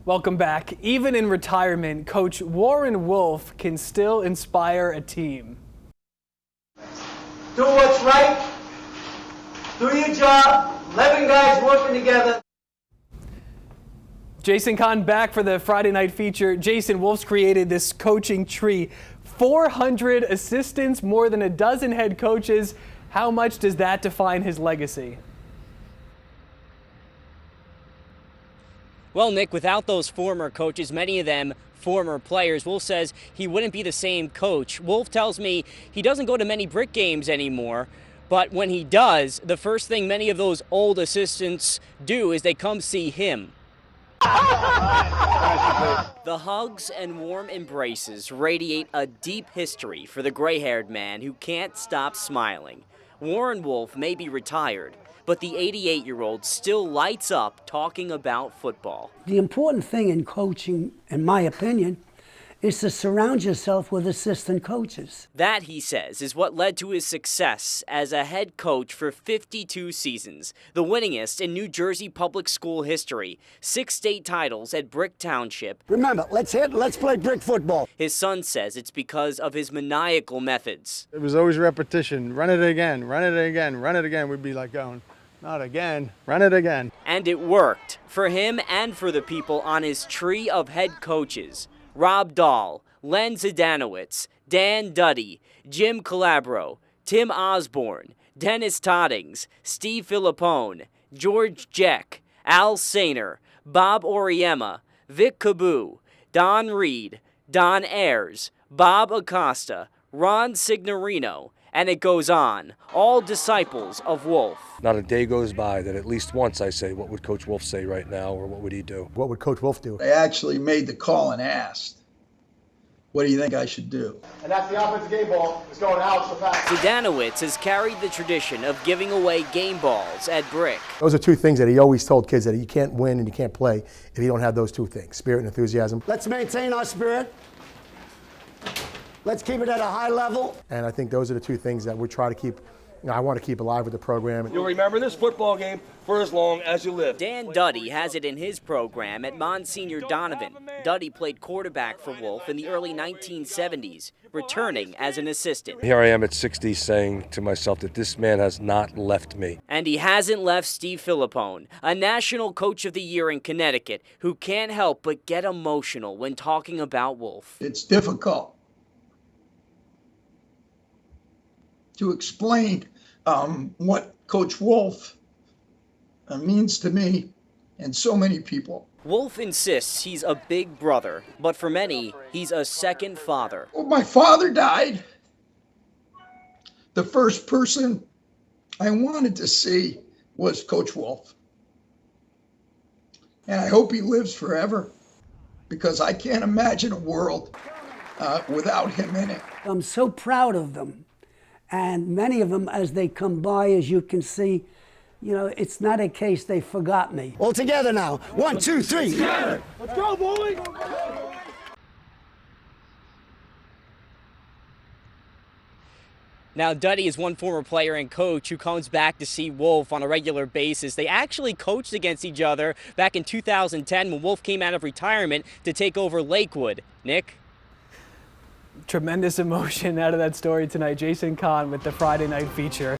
Welcome back. Even in retirement, Coach WarrenWolf can still inspire a team. Do what's right. Do your job. 11 guys working together. Jason Kahn back for the Friday night feature. Jason, Wolf's created this coaching tree. 400 assistants, more than a dozen head coaches. How much does that define his legacy? Well, Nick, without those former coaches, many of them former players, Wolf says he wouldn't be the same coach. Wolf tells me he doesn't go to many Brick games anymore, but when he does, the first thing many of those old assistants do is they come see him. The hugs and warm embraces radiate a deep history for the gray-haired man who can't stop smiling. WarrenWolf may be retired, but the 88-year-old still lights up talking about football. The important thing in coaching, in my opinion, is to surround yourself with assistant coaches. That, he says, is what led to his success as a head coach for 52 seasons, the winningest in New Jersey public school history, 6 state titles at Brick Township. Remember, let's play brick football. His son says it's because of his maniacal methods. It was always repetition. Run it again, run it again, run it again. We'd be like going, not again, run it again. And it worked, for him and for the people on his tree of head coaches. Rob Dahl, Len Zdanowitz, Dan Duddy, Jim Calabro, Tim Osborne, Dennis Toddings, Steve Filippone, George Jeck, Al Sainer, Bob Oriema, Vic Caboo, Don Reed, Don Ayers, Bob Acosta, Ron Signorino, and it goes on, all disciples of Wolf. Not a day goes by that at least once I say, what would Coach Wolf say right now, or what would he do? What would Coach Wolf do? They actually made the call and asked, what do you think I should do? And that's the offensive game ball. It's going out so fast. Zdanowitz has carried the tradition of giving away game balls at Brick. Those are two things that he always told kids, that you can't win and you can't play if you don't have those two things, spirit and enthusiasm. Let's maintain our spirit. Let's keep it at a high level. And I think those are the two things that we try to keep, I want to keep alive with the program. You'll remember this football game for as long as you live. Dan Duddy has it in his program at Monsignor Donovan. Duddy played quarterback for Wolf in the early 1970s, returning as an assistant. Here I am at 60 saying to myself that this man has not left me. And he hasn't left Steve Filippone, a National Coach of the Year in Connecticut, who can't help but get emotional when talking about Wolf. It's difficult to explain what Coach Wolf means to me and so many people. Wolf insists he's a big brother, but for many, he's a second father. When my father died, the first person I wanted to see was Coach Wolf. And I hope he lives forever, because I can't imagine a world without him in it. I'm so proud of them. And many of them, as they come by, as you can see, you know, it's not a case they forgot me. All together now. 1, 2, 3. Together. Let's go, boys! Now, Duddy is one former player and coach who comes back to see Wolf on a regular basis. They actually coached against each other back in 2010 when Wolf came out of retirement to take over Lakewood. Nick? Tremendous emotion out of that story tonight. Jason Kahn with the Friday night feature.